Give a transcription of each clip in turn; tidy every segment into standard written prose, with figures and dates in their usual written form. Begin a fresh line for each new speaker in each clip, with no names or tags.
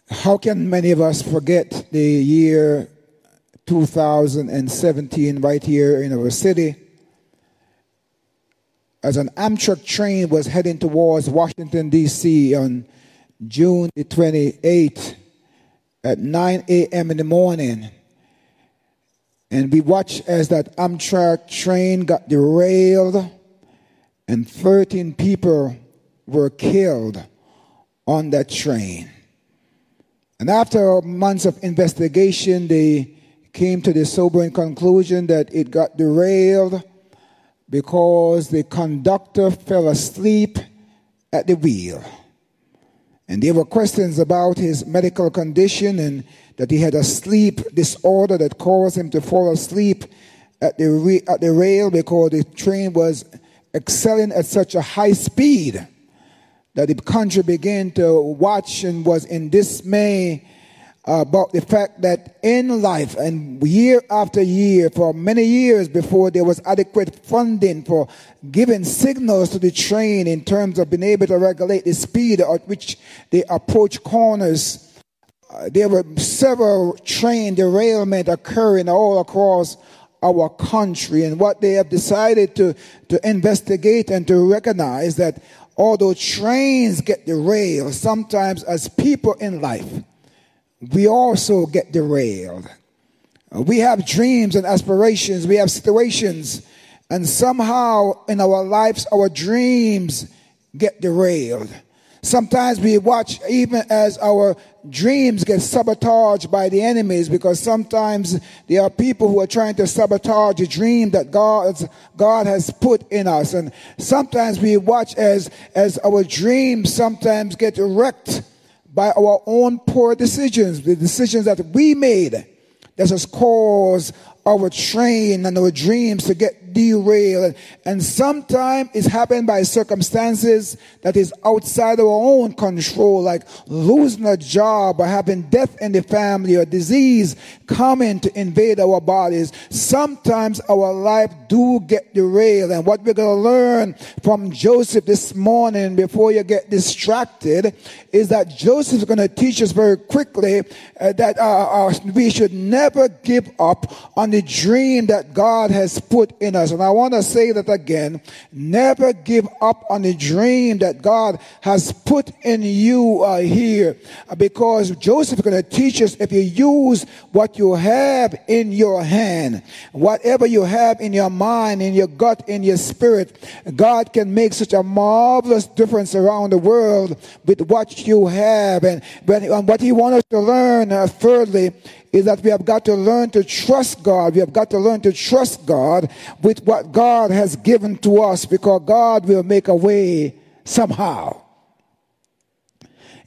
How can many of us forget the year 2017 right here in our city, as an Amtrak train was heading towards Washington, D.C. on June the 28th at 9 a.m. in the morning. And we watched as that Amtrak train got derailed and 13 people were killed on that train. And after months of investigation, they came to the sobering conclusion that it got derailed because the conductor fell asleep at the wheel. And there were questions about his medical condition and that he had a sleep disorder that caused him to fall asleep at the rail because the train was excelling at such a high speed that the country began to watch and was in dismay about the fact that in life and year after year, for many years before there was adequate funding for giving signals to the train in terms of being able to regulate the speed at which they approach corners, there were several train derailments occurring all across our country. And what they have decided to investigate and to recognize that although trains get derailed, sometimes as people in life, we also get derailed. We have dreams and aspirations. We have situations. And somehow in our lives, our dreams get derailed. Sometimes we watch even as our dreams get sabotaged by the enemies, because sometimes there are people who are trying to sabotage the dream that God has put in us. And sometimes we watch as our dreams sometimes get wrecked by our own poor decisions, the decisions that we made that has caused our train and our dreams to get derailed. And sometimes it's happened by circumstances that is outside our own control, like losing a job or having death in the family or disease coming to invade our bodies. Sometimes our life do get derailed. And what we're going to learn from Joseph this morning before you get distracted is that Joseph is going to teach us very quickly that we should never give up on the dream that God has put in us. And I want to say that again, never give up on the dream that God has put in you here. Because Joseph is going to teach us, if you use what you have in your hand, whatever you have in your mind, in your gut, in your spirit, God can make such a marvelous difference around the world with what you have. And what he wants us to learn, thirdly, is that we have got to learn to trust God. We have got to learn to trust God with what God has given to us, because God will make a way somehow.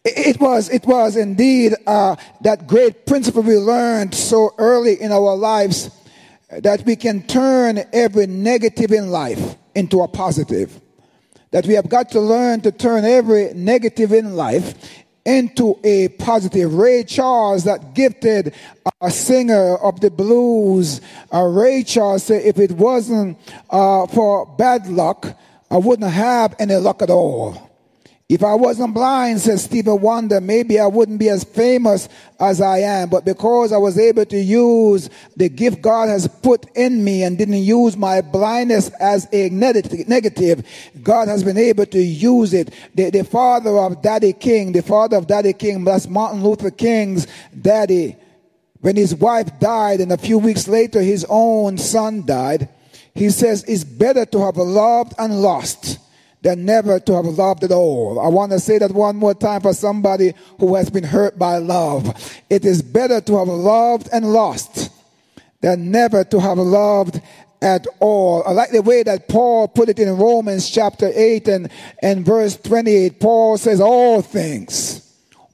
It was indeed that great principle we learned so early in our lives, that we can turn every negative in life into a positive. That we have got to learn to turn every negative in life into a positive. Ray Charles, that gifted singer of the blues, Ray Charles said, if it wasn't for bad luck, I wouldn't have any luck at all. If I wasn't blind, says Stevie Wonder, maybe I wouldn't be as famous as I am. But because I was able to use the gift God has put in me and didn't use my blindness as a negative, God has been able to use it. The father of Daddy King, that's Martin Luther King's daddy, when his wife died and a few weeks later his own son died, he says it's better to have loved and lost than never to have loved at all. I want to say that one more time for somebody who has been hurt by love. It is better to have loved and lost than never to have loved at all. I like the way that Paul put it in Romans chapter 8 and verse 28. Paul says all things,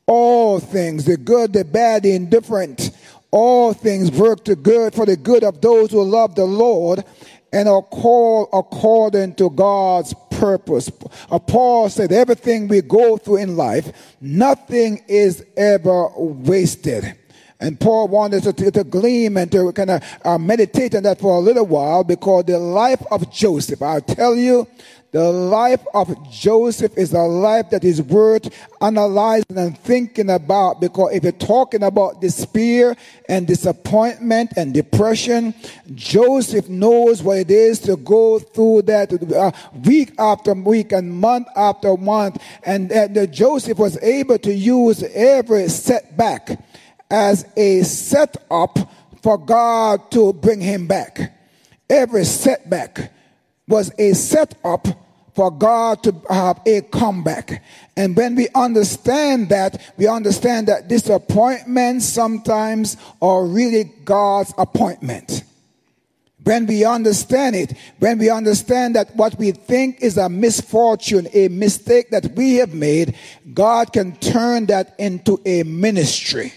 the good, the bad, the indifferent, all things work to good for the good of those who love the Lord and are called according to God's purpose. Paul said everything we go through in life, nothing is ever wasted. And Paul wanted to gleam and to kind of meditate on that for a little while, because the life of Joseph, I'll tell you, the life of Joseph is a life that is worth analyzing and thinking about, because if you're talking about despair and disappointment and depression, Joseph knows what it is to go through that week after week and month after month. And Joseph was able to use every setback as a setup for God to bring him back. Every setback was a setup for God to have a comeback. And when we understand that disappointments sometimes are really God's appointment. When we understand it, when we understand that what we think is a misfortune, a mistake that we have made, God can turn that into a ministry.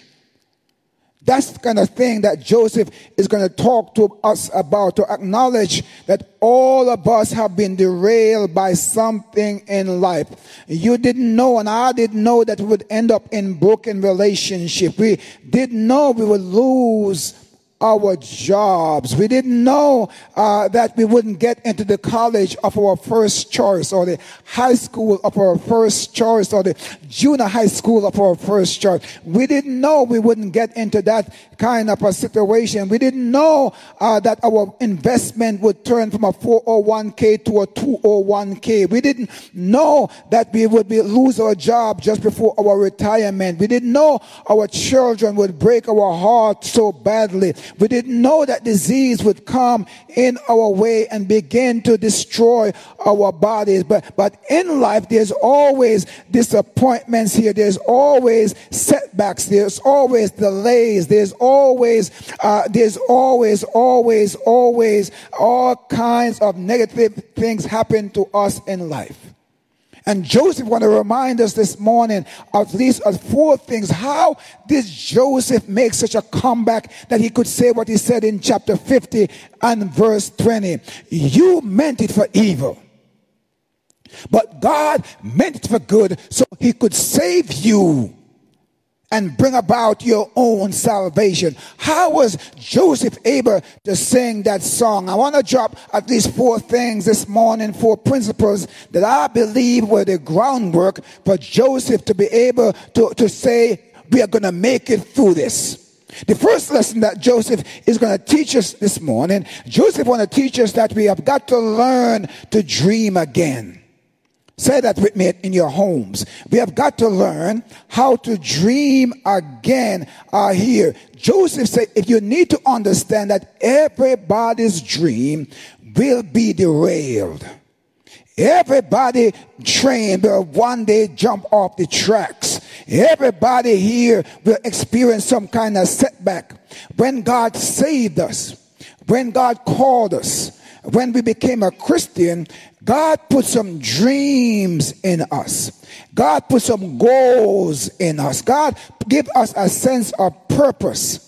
That's the kind of thing that Joseph is going to talk to us about, to acknowledge that all of us have been derailed by something in life. You didn't know, and I didn't know, that we would end up in broken relationship. We didn't know we would lose our jobs. We didn't know that we wouldn't get into the college of our first choice, or the high school of our first choice, or the junior high school of our first choice. We didn't know we wouldn't get into that kind of a situation. We didn't know that our investment would turn from a 401k to a 201k. We didn't know that we would lose our job just before our retirement. We didn't know our children would break our heart so badly. We didn't know that disease would come in our way and begin to destroy our bodies. But in life, there's always disappointments here. There's always setbacks. There's always delays. There's always all kinds of negative things happen to us in life. And Joseph want to remind us this morning at least of 4 things. How did Joseph make such a comeback that he could say what he said in chapter 50 and verse 20? You meant it for evil, but God meant it for good, so he could save you and bring about your own salvation. How was Joseph able to sing that song? I want to drop at least 4 things this morning, 4 principles that I believe were the groundwork for Joseph to be able to say, we are going to make it through this. The first lesson that Joseph is going to teach us this morning, Joseph want to teach us that we have got to learn to dream again. Say that with me in your homes. We have got to learn how to dream again here. Joseph said, if you need to understand that everybody's dream will be derailed. Everybody trained will one day jump off the tracks. Everybody here will experience some kind of setback. When God saved us, when God called us, when we became a Christian, God put some dreams in us. God put some goals in us. God gave us a sense of purpose.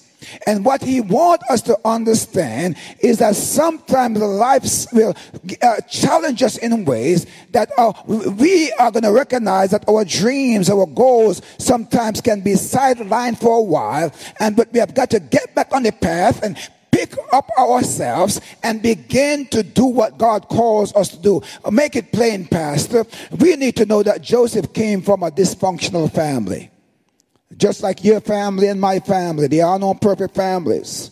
And what he wants us to understand is that sometimes life will challenge us in ways that we are going to recognize that our dreams, our goals sometimes can be sidelined for a while. But we have got to get back on the path and pick up ourselves and begin to do what God calls us to do. Make it plain, Pastor. We need to know that Joseph came from a dysfunctional family. Just like your family and my family. There are no perfect families.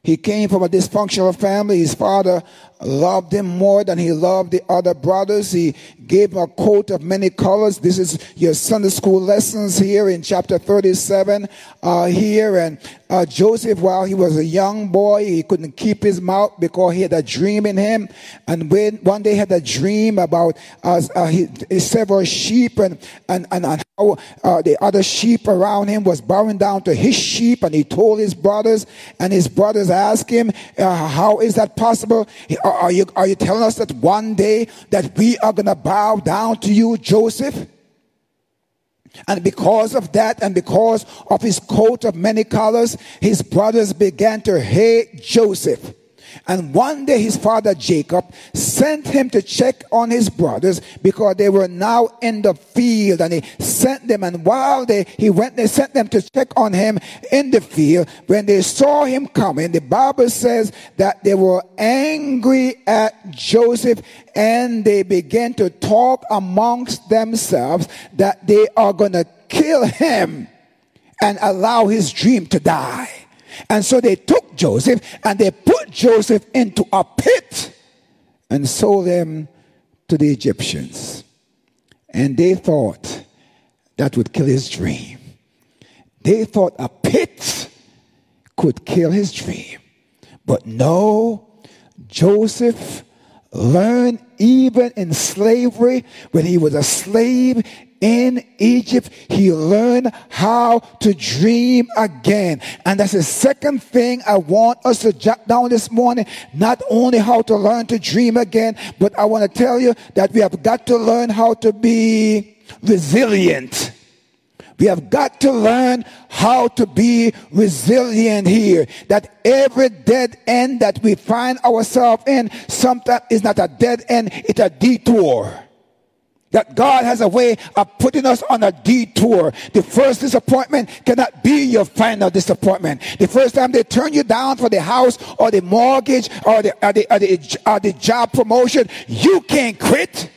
He came from a dysfunctional family. His father loved him more than he loved the other brothers. He gave him a coat of many colors. This is your Sunday school lessons here in chapter 37 here. And Joseph, while he was a young boy, he couldn't keep his mouth because he had a dream in him. And when one day he had a dream about several sheep and how the other sheep around him was bowing down to his sheep. And he told his brothers, and his brothers asked him, how is that possible? Are you telling us that one day that we are going to bow down to you, Joseph? And because of that, and because of his coat of many colors, his brothers began to hate Joseph. And one day his father Jacob sent him to check on his brothers because they were now in the field. And he sent them, and while they sent them to check on him in the field. When they saw him coming, the Bible says that they were angry at Joseph, and they began to talk amongst themselves that they are going to kill him and allow his dream to die. And so they took Joseph and they put Joseph into a pit and sold him to the Egyptians. And they thought that would kill his dream. They thought a pit could kill his dream. But no, Joseph learned even in slavery, when he was a slave in Egypt, he learned how to dream again. And that's the second thing I want us to jot down this morning. Not only how to learn to dream again, but I want to tell you that we have got to learn how to be resilient. We have got to learn how to be resilient here. That every dead end that we find ourselves in sometimes is not a dead end, it's a detour. That God has a way of putting us on a detour. The first disappointment cannot be your final disappointment. The first time they turn you down for the house or the mortgage or the job promotion, you can't quit.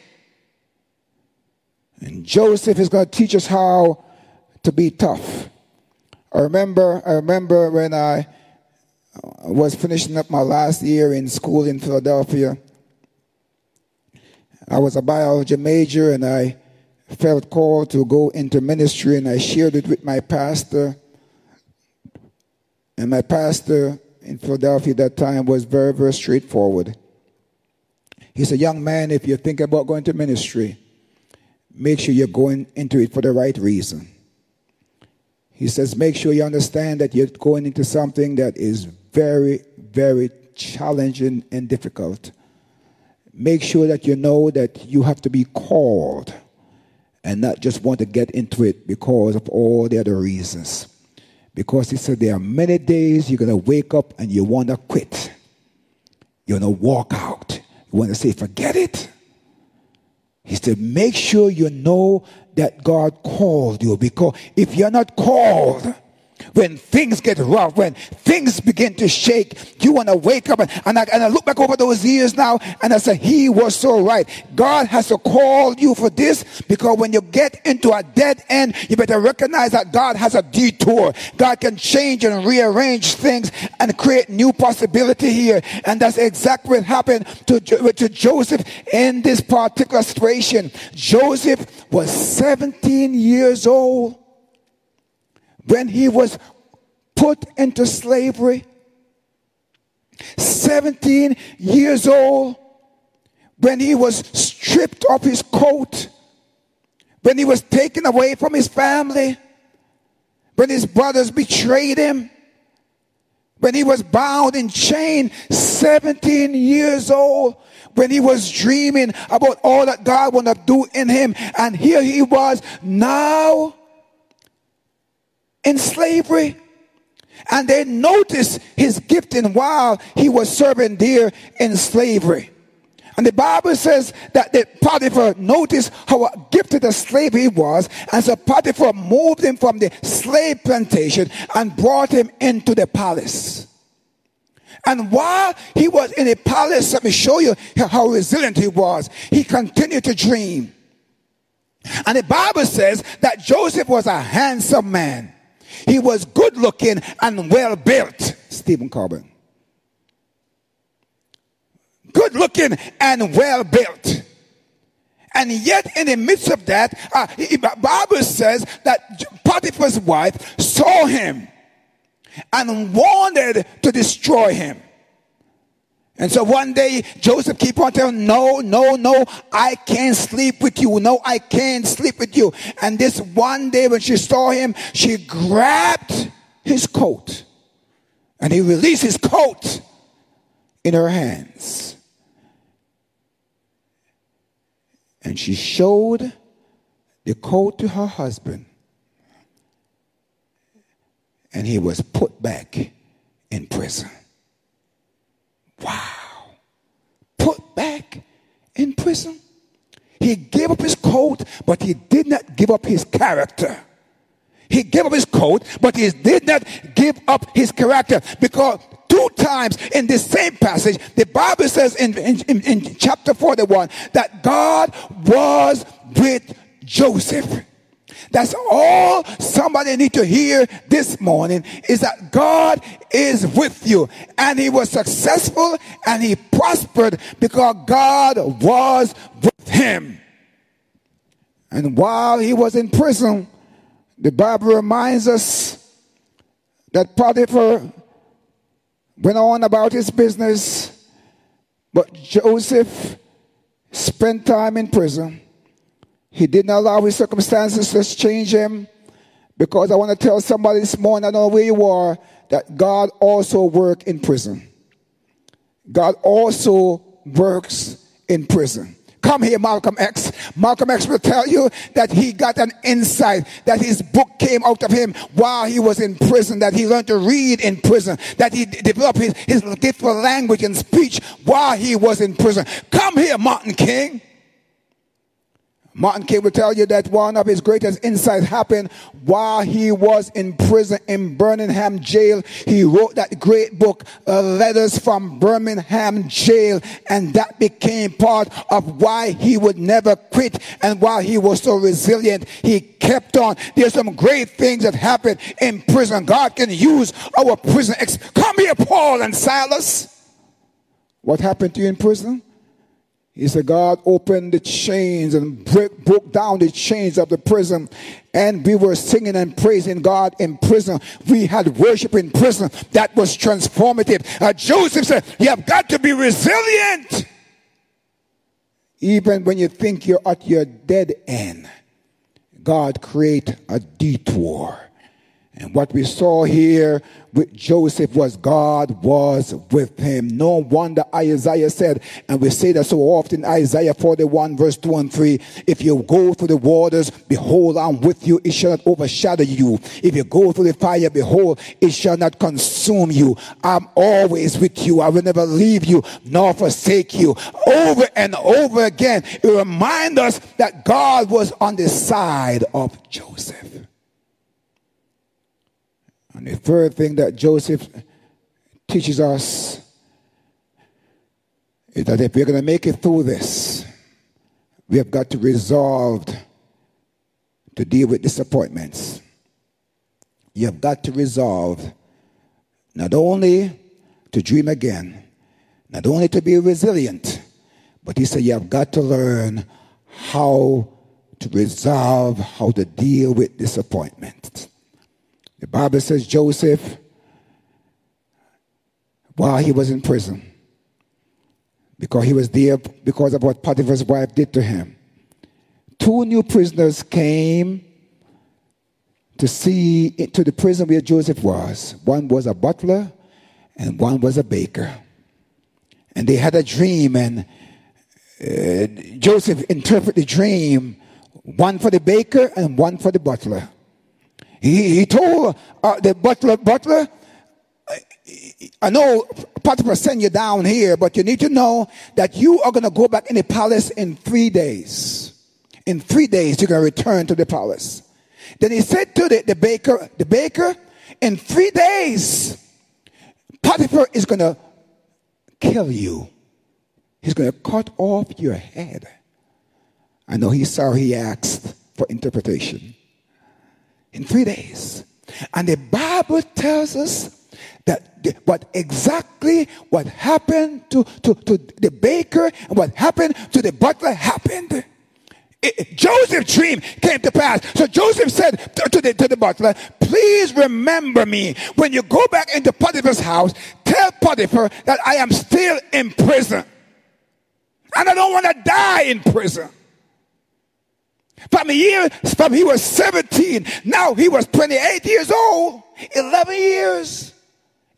And Joseph is going to teach us how to be tough. I remember when I was finishing up my last year in school in Philadelphia. I was a biology major, and I felt called to go into ministry, and I shared it with my pastor. And my pastor in Philadelphia at that time was very, very straightforward. He said, young man, if you think about going to ministry, make sure you're going into it for the right reason. He says, make sure you understand that you're going into something that is very, very challenging and difficult. Make sure that you know that you have to be called and not just want to get into it because of all the other reasons. Because he said there are many days you're going to wake up and you want to quit. You want to walk out. You want to say, forget it. He said, make sure you know that God called you. Because if you're not called, when things get rough, when things begin to shake, you want to wake up. And I look back over those years now, and I say, he was so right. God has to call you for this, because when you get into a dead end, you better recognize that God has a detour. God can change and rearrange things and create new possibility here. And that's exactly what happened to Joseph in this particular situation. Joseph was 17 years old when he was put into slavery. 17 years old when he was stripped of his coat, when he was taken away from his family, when his brothers betrayed him, when he was bound and chained. 17 years old when he was dreaming about all that God wanted to do in him. And here he was now in slavery. And they noticed his gifting while he was serving there in slavery. And the Bible says that Potiphar noticed how gifted a slave he was. And so Potiphar moved him from the slave plantation and brought him into the palace. And while he was in the palace, let me show you how resilient he was. He continued to dream. And the Bible says that Joseph was a handsome man. He was good looking and well built. Stephen Corbin. Good looking and well built. And yet in the midst of that, the Bible says that Potiphar's wife saw him and wanted to destroy him. And so one day Joseph keep on telling, no, I can't sleep with you. No, I can't sleep with you. And this one day when she saw him, she grabbed his coat. And he released his coat in her hands. And she showed the coat to her husband. And he was put back in prison. Wow. prison. He gave up his coat, but he did not give up his character. He gave up his coat, but he did not give up his character, because 2 times in this same passage, the Bible says in chapter 41 that God was with Joseph. That's all somebody need to hear this morning, is that God is with you. And he was successful and he prospered because God was with him. And while he was in prison, the Bible reminds us that Potiphar went on about his business, but Joseph spent time in prison. He didn't allow his circumstances to change him, because I want to tell somebody this morning, I don't know where you are, that God also works in prison. God also works in prison. Come here, Malcolm X. Malcolm X will tell you that he got an insight, that his book came out of him while he was in prison, that he learned to read in prison, that he developed his gift for language and speech while he was in prison. Come here, Martin King. Martin King will tell you that one of his greatest insights happened while he was in prison in Birmingham jail. He wrote that great book, Letters from Birmingham Jail, and that became part of why he would never quit and why he was so resilient. He kept on. There's some great things that happen in prison. God can use our prison. Come here, Paul and Silas. What happened to you in prison? He said God opened the chains and broke down the chains of the prison. And we were singing and praising God in prison. We had worship in prison that was transformative. Joseph said, you have got to be resilient. Even when you think you're at your dead end, God create a detour. And what we saw here with Joseph was God was with him. No wonder Isaiah said, and we say that so often, Isaiah 41 verse 2 and 3, if you go through the waters, behold, I'm with you, it shall not overshadow you. If you go through the fire, behold, it shall not consume you. I'm always with you. I will never leave you nor forsake you. Over and over again, it reminds us that God was on the side of Joseph. And the third thing that Joseph teaches us is that if we're going to make it through this, we have got to resolve to deal with disappointments. You have got to resolve not only to dream again, not only to be resilient, but he said you have got to learn how to resolve, how to deal with disappointment. The Bible says Joseph, while he was in prison, because he was there because of what Potiphar's wife did to him, 2 new prisoners came to see into the prison where Joseph was. One was a butler and one was a baker. And they had a dream, and Joseph interpreted the dream, one for the baker and one for the butler. He told the butler, I know Potiphar sent you down here, but you need to know that you are going to go back in the palace in 3 days. In 3 days, you're going to return to the palace. Then he said to the baker, in 3 days, Potiphar is going to kill you. He's going to cut off your head. I know he's sorry he asked for interpretation. In 3 days. And the Bible tells us that what happened to the baker and what happened to the butler happened. Joseph's dream came to pass. So Joseph said to the butler, please remember me. When you go back into Potiphar's house, tell Potiphar that I am still in prison. And I don't want to die in prison. From he was 17, now he was 28 years old, 11 years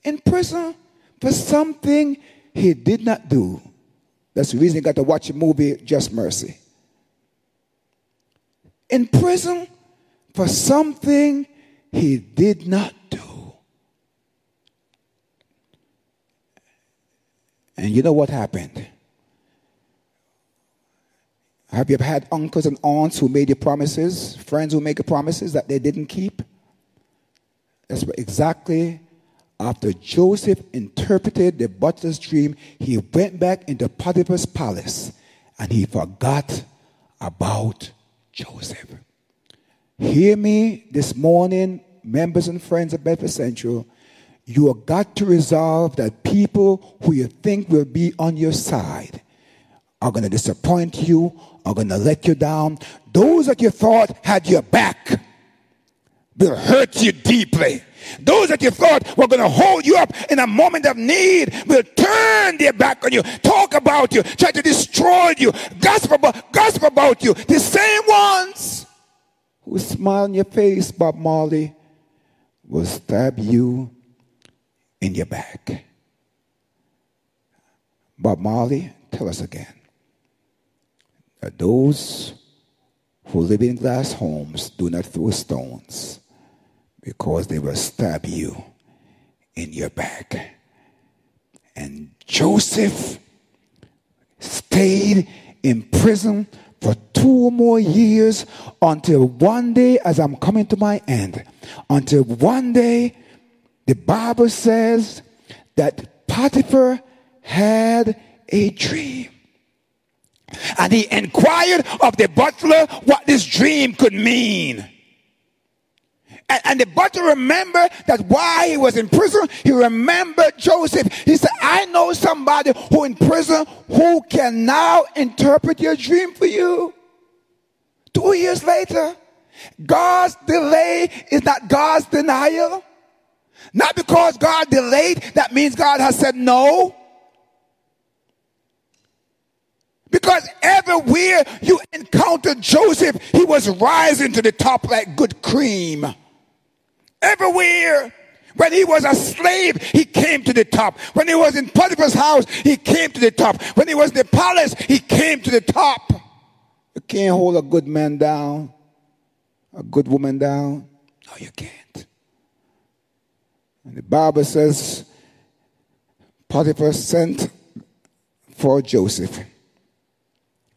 in prison for something he did not do. That's the reason he got to watch the movie Just Mercy. In prison for something he did not do. And you know what happened? Have you ever had uncles and aunts who made you promises, friends who make you promises that they didn't keep? That's what exactly after Joseph interpreted the butler's dream, he went back into Potiphar's palace and he forgot about Joseph. Hear me this morning, members and friends of Bedford Central. You have got to resolve that people who you think will be on your side are going to disappoint you, are going to let you down. Those that you thought had your back will hurt you deeply. Those that you thought were going to hold you up in a moment of need will turn their back on you, talk about you, try to destroy you, gossip about you. The same ones who smile in your face, Bob Marley, will stab you in your back. Bob Marley, tell us again that those who live in glass homes do not throw stones, because they will stab you in your back. And Joseph stayed in prison for 2 more years until one day, as I'm coming to my end, until one day the Bible says that Potiphar had a dream. And he inquired of the butler what this dream could mean. And the butler remembered that while he was in prison, he remembered Joseph. He said, I know somebody who in prison who can now interpret your dream for you. 2 years later, God's delay is not God's denial. Not because God delayed, that means God has said no. Because everywhere you encountered Joseph, he was rising to the top like good cream. Everywhere. When he was a slave, he came to the top. When he was in Potiphar's house, he came to the top. When he was in the palace, he came to the top. You can't hold a good man down, a good woman down. No, you can't. And the Bible says Potiphar sent for Joseph.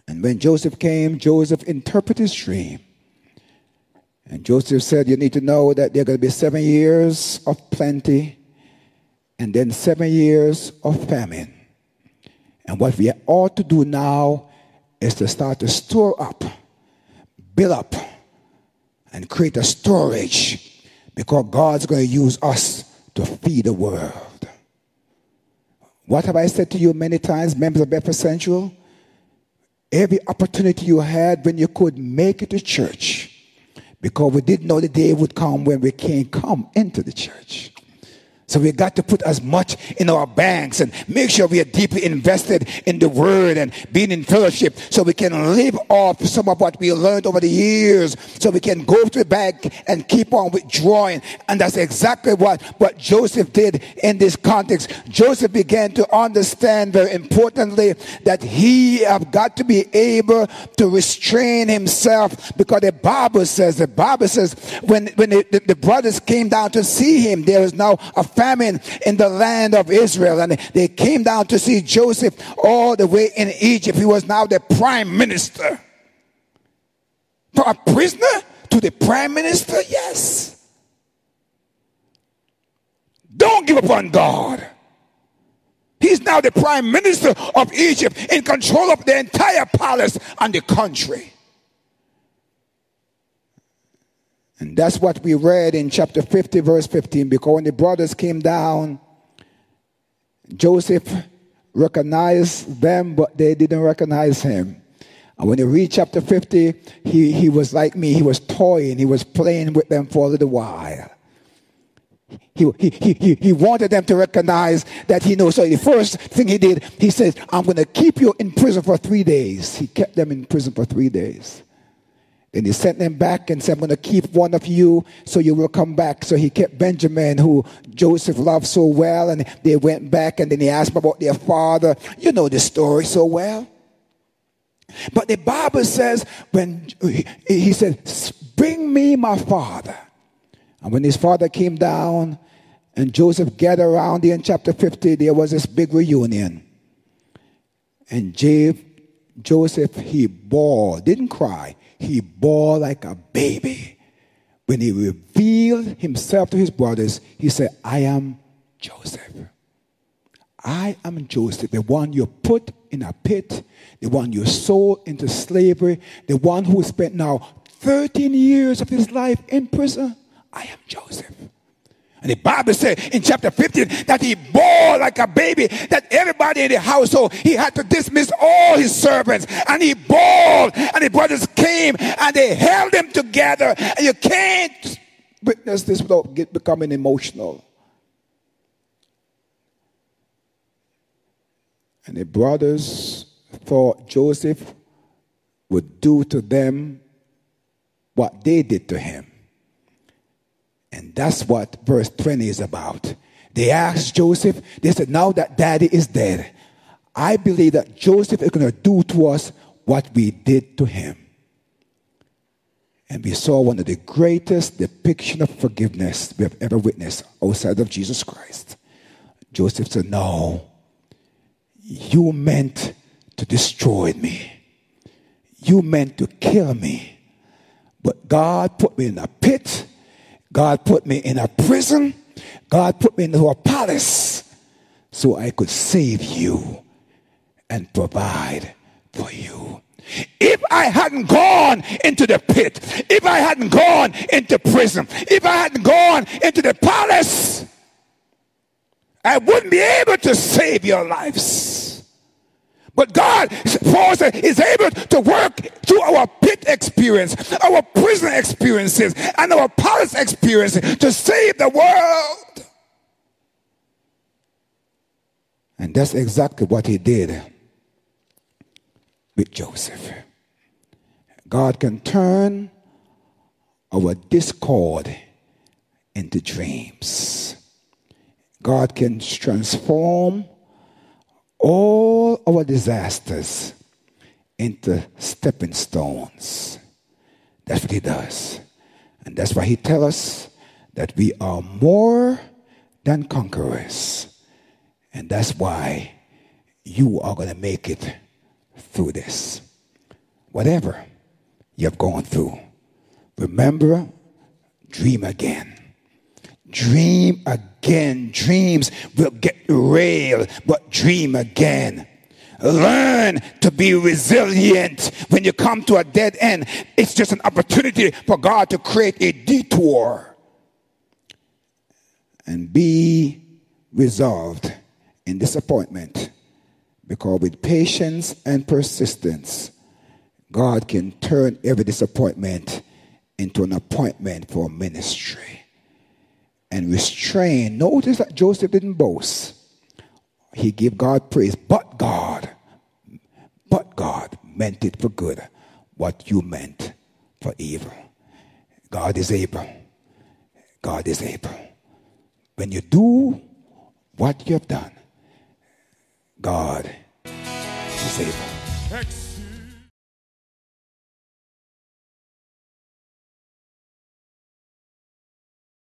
And when Joseph came, Joseph interpreted his dream. And Joseph said, you need to know that there are going to be 7 years of plenty and then 7 years of famine. And what we ought to do now is to start to store up, build up, and create a storage, because God's going to use us to feed the world. What have I said to you many times, members of Bedford Central? Every opportunity you had when you could make it to church, because we didn't know the day would come when we can't come into the church. So we got to put as much in our banks and make sure we are deeply invested in the word and being in fellowship, so we can live off some of what we learned over the years, so we can go to the bank and keep on withdrawing. And that's exactly what Joseph did in this context. Joseph began to understand very importantly that he have got to be able to restrain himself, because the Bible says when the brothers came down to see him, there was now a famine in the land of Israel, and they came down to see Joseph all the way in Egypt. He was now the prime minister. From a prisoner to the prime minister, yes. Don't give up on God. He's now the prime minister of Egypt, in control of the entire palace and the country. And that's what we read in chapter 50, verse 15. Because when the brothers came down, Joseph recognized them, but they didn't recognize him. And when you read chapter 50, he was like me. He was toying. He was playing with them for a little while. He wanted them to recognize that he knows. So the first thing he did, he said, I'm going to keep you in prison for 3 days. He kept them in prison for 3 days. Then he sent them back and said, I'm going to keep one of you so you will come back. So he kept Benjamin, who Joseph loved so well, and they went back, and then he asked about their father. You know the story so well. But the Bible says, when he said, bring me my father. And when his father came down and Joseph gathered around there in chapter 50, there was this big reunion. And Joseph, he bawled, didn't cry. He bawled like a baby. When he revealed himself to his brothers, he said, I am Joseph. I am Joseph, the one you put in a pit, the one you sold into slavery, the one who spent now 13 years of his life in prison. I am Joseph. And the Bible said in chapter 15 that he bawled like a baby, that everybody in the household, he had to dismiss all his servants. And he bawled, and the brothers came, and they held him together. And you can't witness this without becoming emotional. And the brothers thought Joseph would do to them what they did to him. And that's what verse 20 is about. They asked Joseph, they said, now that daddy is dead, I believe that Joseph is going to do to us what we did to him. And we saw one of the greatest depictions of forgiveness we have ever witnessed outside of Jesus Christ. Joseph said, no, you meant to destroy me. You meant to kill me. But God put me in a pit. God put me in a prison. God put me into a palace so I could save you and provide for you. If I hadn't gone into the pit, if I hadn't gone into prison, if I hadn't gone into the palace, I wouldn't be able to save your lives. But God, Paul said, is able to work through our pit experience, our prison experiences, and our palace experiences to save the world. And that's exactly what he did with Joseph. God can turn our discord into dreams. God can transform all our disasters into stepping stones. That's what he does. And that's why he tells us that we are more than conquerors. And that's why you are going to make it through this. Whatever you have gone through, remember, dream again. Dream again. Dreams will get derailed, but dream again. Learn to be resilient when you come to a dead end. It's just an opportunity for God to create a detour. And be resolved in disappointment, because with patience and persistence, God can turn every disappointment into an appointment for ministry. And restrain. Notice that Joseph didn't boast. He gave God praise. But God meant it for good, what you meant for evil. God is able. God is able. When you do what you have done, God is able.